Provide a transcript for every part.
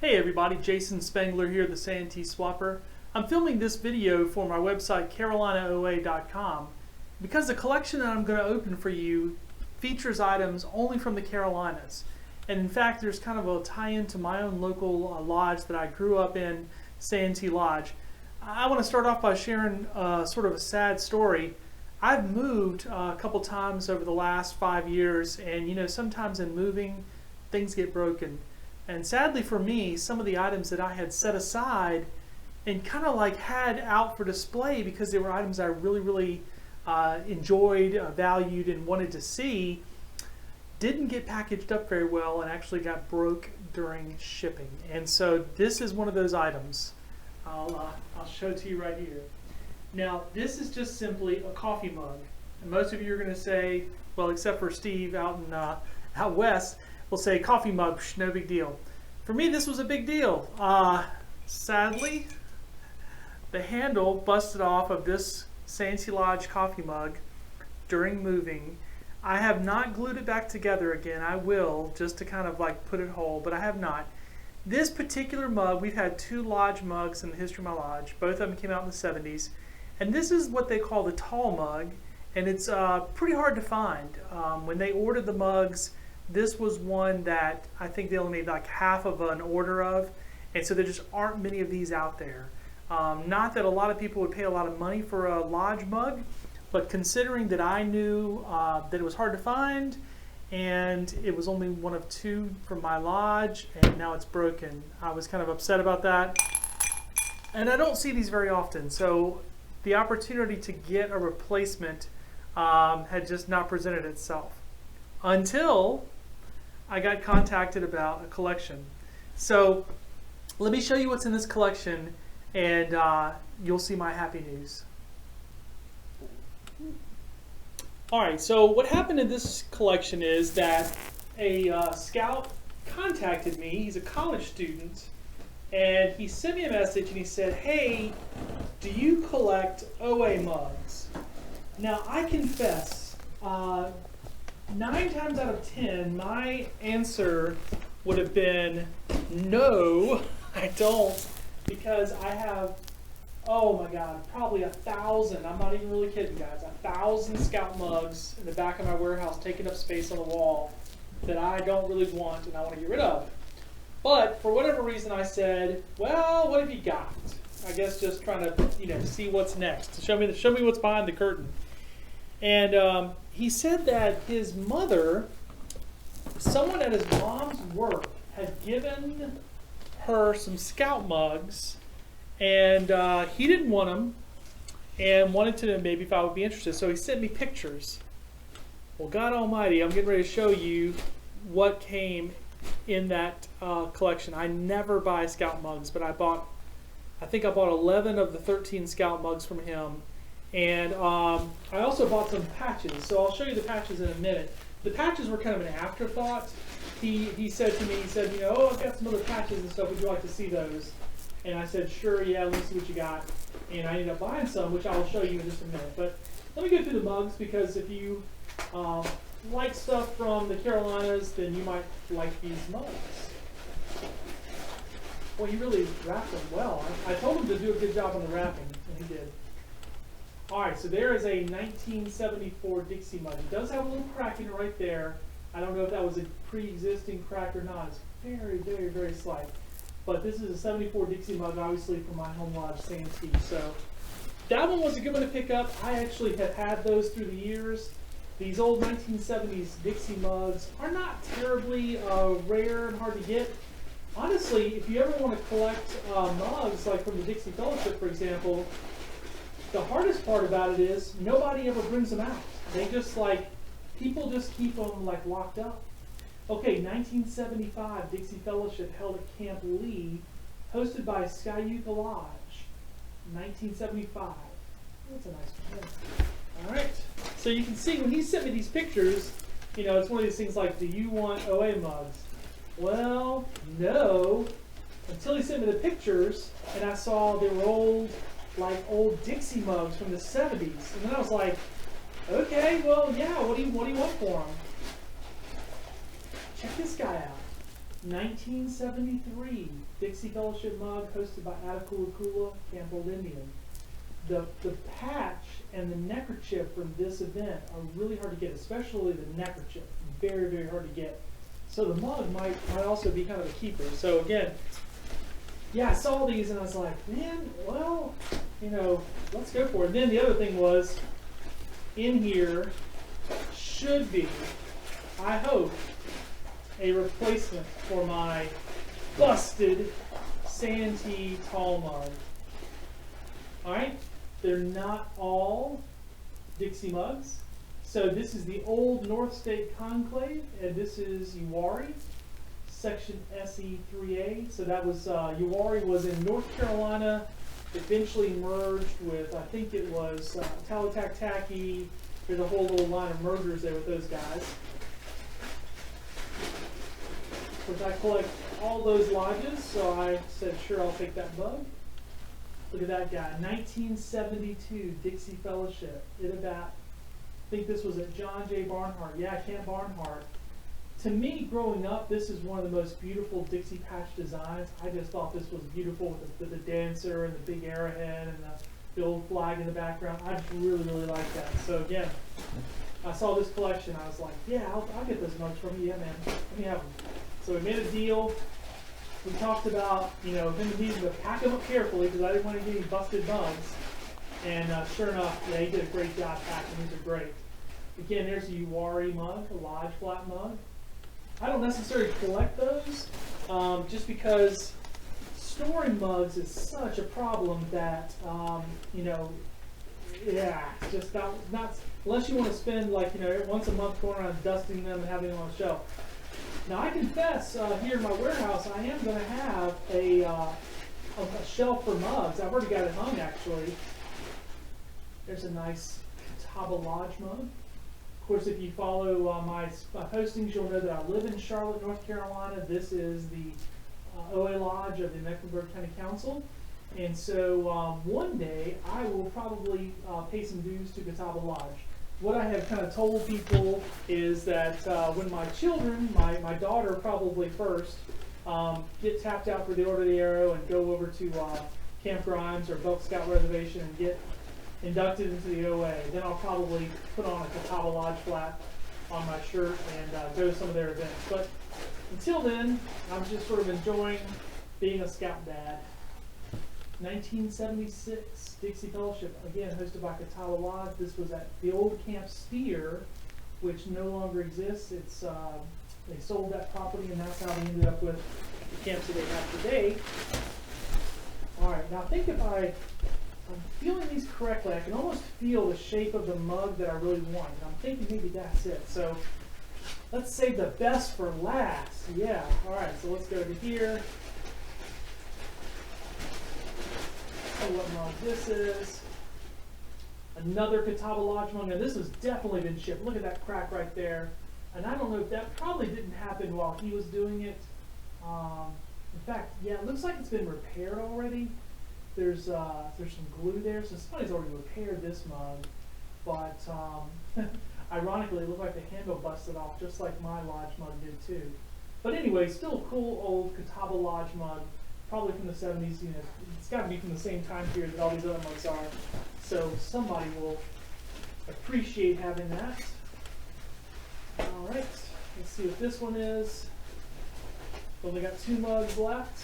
Hey everybody, Jason Spangler here, the Santee Swapper. I'm filming this video for my website carolinaoa.com because the collection that I'm going to open for you features items only from the Carolinas. And in fact, there's kind of a tie-in to my own local lodge that I grew up in, Santee Lodge. I want to start off by sharing sort of a sad story. I've moved a couple times over the last 5 years, and you know, sometimes in moving, things get broken. And sadly for me, some of the items that I had set aside and kind of like had out for display because they were items I really enjoyed, valued, and wanted to see, didn't get packaged up very well and actually got broke during shipping. And so this is one of those items. I'll show it to you right here. Now this is just simply a coffee mug. And most of you are going to say, well, except for Steve out west, will say coffee mug, no big deal. For me, this was a big deal. Sadly, the handle busted off of this Santee Lodge coffee mug during moving. I have not glued it back together again. I will, just to kind of like put it whole, but I have not. This particular mug, we've had 2 lodge mugs in the history of my lodge. Both of them came out in the 70s. And this is what they call the tall mug, and it's pretty hard to find. When they ordered the mugs, this was one that I think they only made like half of an order of, and so there just aren't many of these out there. Not that a lot of people would pay a lot of money for a lodge mug, but considering that I knew that it was hard to find, and it was only one of 2 from my lodge, and now it's broken, I was kind of upset about that. And I don't see these very often, so the opportunity to get a replacement had just not presented itself until I got contacted about a collection. So let me show you what's in this collection, and you'll see my happy news. Alright, so what happened in this collection is that a scout contacted me. He's a college student, and he sent me a message and he said, hey, do you collect OA mugs? Now I confess, 9 times out of 10, my answer would have been no, I don't, because I have, oh my God, probably 1,000, I'm not even really kidding guys, 1,000 Scout mugs in the back of my warehouse taking up space on the wall that I don't really want and I want to get rid of. But for whatever reason I said, well, what have you got? I guess just trying to, see what's next. Show me what's behind the curtain. And he said that his mother, someone at his mom's work, had given her some Scout mugs, and he didn't want them, and wanted to know maybe if I would be interested. So he sent me pictures. Well, God Almighty, I'm getting ready to show you what came in that collection. I never buy Scout mugs, but I think I bought 11 of the 13 Scout mugs from him. And I also bought some patches, so I'll show you the patches in a minute. The patches were kind of an afterthought. He said to me, he said, oh, I've got some other patches and stuff, would you like to see those? And I said, sure, yeah, let me see what you got. And I ended up buying some, which I will show you in just a minute. But let me go through the mugs, because if you like stuff from the Carolinas, then you might like these mugs. Well, he really wrapped them well. I told him to do a good job on the wrapping, and he did. Alright, so there is a 1974 Dixie mug. It does have a little crack in it right there. I don't know if that was a pre-existing crack or not. It's very slight. But this is a 74 Dixie mug, obviously from my home lodge, Santee. So that one was a good one to pick up. I actually have had those through the years. These old 1970s Dixie mugs are not terribly rare and hard to get. Honestly, if you ever want to collect mugs, like from the Dixie Fellowship, for example, the hardest part about it is nobody ever brings them out. They just people just keep them locked up. Okay, 1975 Dixie Fellowship held at Camp Lee, hosted by Skyuka Lodge. 1975. That's a nice one. Yeah. All right. So you can see when he sent me these pictures, it's one of these things like, do you want OA mugs? Well, no. Until he sent me the pictures, and I saw they were old Dixie mugs from the 70s. And then I was like, okay, well, yeah, what do you want for them? Check this guy out. 1973 Dixie Fellowship mug hosted by Attakulla Camp Old Indian. The patch and the neckerchief from this event are really hard to get, especially the neckerchief. Very, very hard to get. So the mug might also be kind of a keeper. So again, yeah, I saw these and I was like, man, well, let's go for it. And then the other thing was, in here should be, I hope, a replacement for my busted Santee tall mug. Alright, they're not all Dixie mugs. So this is the old North State Conclave, and this is Uwharrie, section SE3A. So that was, Uwharrie was in North Carolina, eventually merged with, I think it was Talataktaki. There's a whole little line of mergers there with those guys. Of course, I collect all those lodges, so I said, sure, I'll take that bug. Look at that guy, 1972 Dixie Fellowship. I think this was at John J. Barnhart. Yeah, Camp Barnhart. To me, growing up, this is one of the most beautiful Dixie patch designs. I just thought this was beautiful with the dancer and the big arrowhead and the old flag in the background. I just really, really like that. So again, I saw this collection. I was like, yeah, I'll get those mugs from you. Yeah, man, let me have them. So we made a deal. We talked about, him needing to pack them up carefully because I didn't want to get any busted mugs. And sure enough, yeah, he did a great job packing. These are great. Again, there's a Uwharrie mug, a Lodge flat mug. I don't necessarily collect those, just because storing mugs is such a problem that, just not unless you want to spend once a month going around dusting them and having them on a shelf. Now I confess, here in my warehouse, I am going to have a shelf for mugs. I've already got it hung actually. There's a nice Catawba Lodge mug. Of course, if you follow my postings, you'll know that I live in Charlotte, North Carolina. This is the OA Lodge of the Mecklenburg County Council. And so one day, I will probably pay some dues to Catawba Lodge. What I have kind of told people is that when my children, my daughter probably first, get tapped out for the Order of the Arrow and go over to Camp Grimes or Belk Scout Reservation and get inducted into the OA, then I'll probably put on a Catawba Lodge flat on my shirt and go to some of their events. But until then, I'm just sort of enjoying being a scout dad. 1976 Dixie Fellowship, again hosted by Catawba Lodge. This was at the old Camp Steer, which no longer exists. It's they sold that property, and that's how they ended up with the camps that they have today. All right, now I think if I'm feeling these correctly, I can almost feel the shape of the mug that I really want. And I'm thinking maybe that's it. So let's save the best for last. Yeah, all right, so let's go to here. See what mug this is. Another Catawba Lodge mug. Now this has definitely been shipped. Look at that crack right there. And I don't know if that probably didn't happen while he was doing it. In fact, yeah, it looks like it's been repaired already. There's some glue there, so somebody's already repaired this mug. But ironically, it looked like the handle busted off, just like my Lodge mug did too. But anyway, still a cool old Catawba Lodge mug, probably from the 70s. It's got to be from the same time period that all these other mugs are. So somebody will appreciate having that. All right, let's see what this one is. Only got 2 mugs left.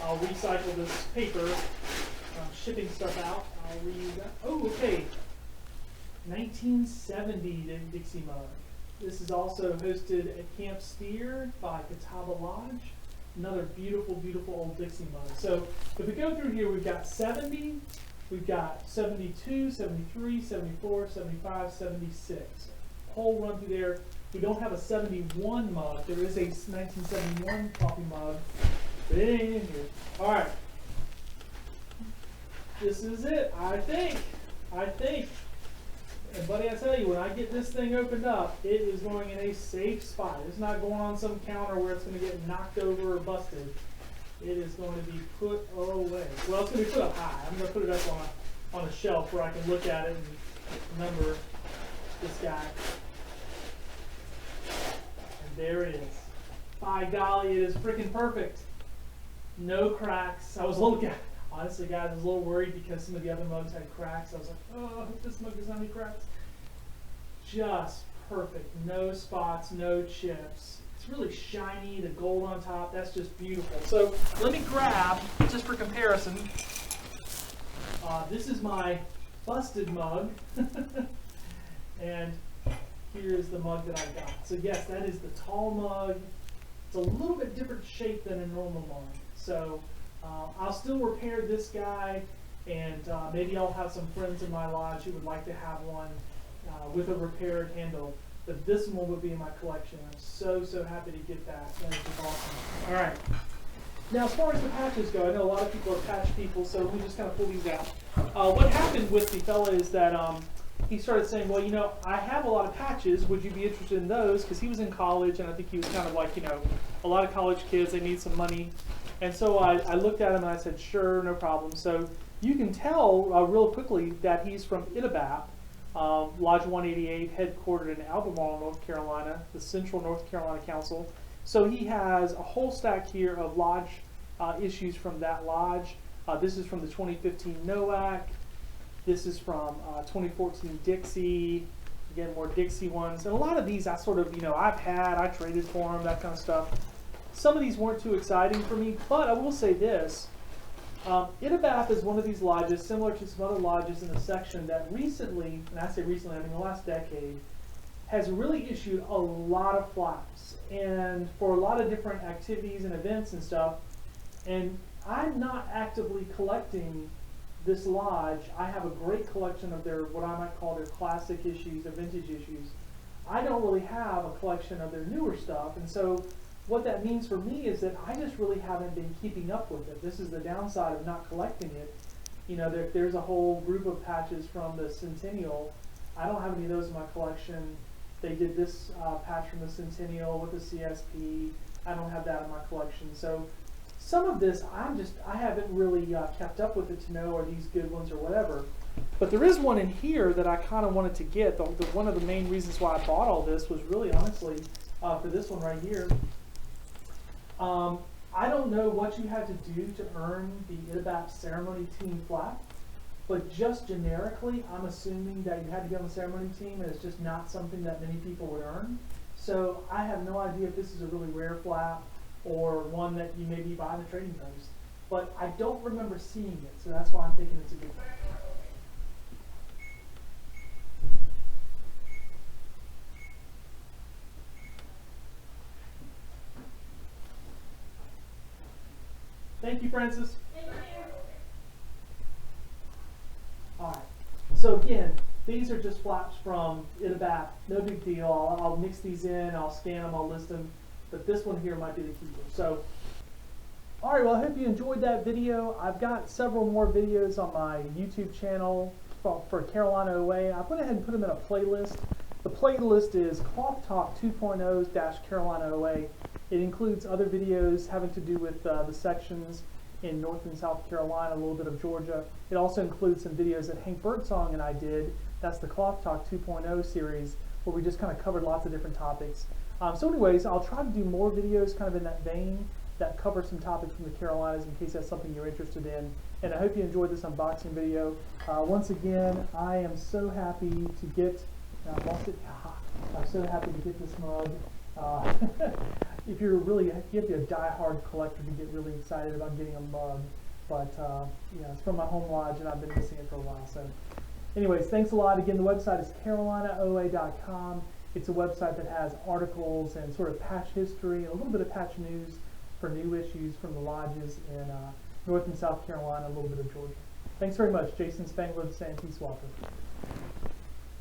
I'll recycle this paper. I'm shipping stuff out. I'll reuse that. Oh, okay. 1970 Dixie mug. This is also hosted at Camp Steer by Catawba Lodge. Another beautiful, beautiful old Dixie mug. So if we go through here, we've got 70, we've got 72, 73, 74, 75, 76. Whole run through there. We don't have a 71 mug. There is a 1971 coffee mug. But it ain't in here. All right. This is it, I think. And buddy, I tell you, when I get this thing opened up, it is going in a safe spot. It's not going on some counter where it's going to get knocked over or busted. It is going to be put away. Well, it's going to be put up high. I'm going to put it up on a shelf where I can look at it and remember this guy. And there it is. By golly, it is freaking perfect. No cracks. I was a little, honestly guys, I was a little worried because some of the other mugs had cracks. I was like, oh, I hope this mug doesn't have any cracks. Just perfect. No spots, no chips. It's really shiny, the gold on top, that's just beautiful. So let me grab, just for comparison, this is my busted mug. And here's the mug that I got. So yes, that is the tall mug. It's a little bit different shape than a normal mug. So I'll still repair this guy, and maybe I'll have some friends in my lodge who would like to have one with a repaired handle. But this one would be in my collection. I'm so happy to get that. That is awesome. All right. Now, as far as the patches go, I know a lot of people are patch people, so let me just kind of pull these out. What happened with the fella is that he started saying, well, you know, I have a lot of patches. Would you be interested in those? Because he was in college, and I think he was kind of like, you know, a lot of college kids, they need some money. And so I looked at him and I said, sure, no problem. So you can tell real quickly that he's from Itibap, Lodge 188, headquartered in Albemarle, North Carolina, the Central North Carolina Council. So he has a whole stack here of lodge issues from that lodge. This is from the 2015 NOAC. This is from 2014 Dixie. Again, more Dixie ones. And a lot of these I sort of, you know, I traded for them, that kind of stuff. Some of these weren't too exciting for me, but I will say this. Itibap is one of these lodges, similar to some other lodges in the section, that recently, and I say recently, I mean the last decade, has really issued a lot of flaps, and for a lot of different activities and events and stuff. And I'm not actively collecting this lodge. I have a great collection of their, what I might call their classic issues, their vintage issues. I don't really have a collection of their newer stuff, and so what that means for me is that I just really haven't been keeping up with it. This is the downside of not collecting it. You know, there's a whole group of patches from the Centennial. I don't have any of those in my collection. They did this patch from the Centennial with the CSP. I don't have that in my collection. So some of this, I haven't really kept up with it to know are these good ones or whatever. But there is one in here that I kind of wanted to get. One of the main reasons why I bought all this was really honestly for this one right here. I don't know what you had to do to earn the Itibap ceremony team flap, but just generically, I'm assuming that you had to be on the ceremony team, and it's just not something that many people would earn. So I have no idea if this is a really rare flap or one that you maybe buy in the trading post, but I don't remember seeing it, so that's why I'm thinking it's a good one. Thank you, Francis. All right. So again, these are just flaps from Itibap. No big deal. I'll mix these in. I'll scan them. I'll list them. But this one here might be the keeper. So, all right. Well, I hope you enjoyed that video. I've got several more videos on my YouTube channel for Carolina OA. I went ahead and put them in a playlist. The playlist is Cloth Talk 2.0-Carolina OA. It includes other videos having to do with the sections in North and South Carolina, a little bit of Georgia. It also includes some videos that Hank Birdsong and I did. That's the Cloth Talk 2.0 series, where we just kind of covered lots of different topics. So anyways, I'll try to do more videos kind of in that vein that cover some topics from the Carolinas in case that's something you're interested in. And I hope you enjoyed this unboxing video. Once again, I am so happy to get, I'm so happy to get this mug. If you're really, you have to be a die-hard collector to get really excited about getting a mug. But yeah, it's from my home lodge, and I've been missing it for a while. So, anyways, thanks a lot. Again, the website is carolinaoa.com. It's a website that has articles and sort of patch history, and a little bit of patch news for new issues from the lodges in North and South Carolina, a little bit of Georgia. Thanks very much. Jason Spangler, the Santee Swapper.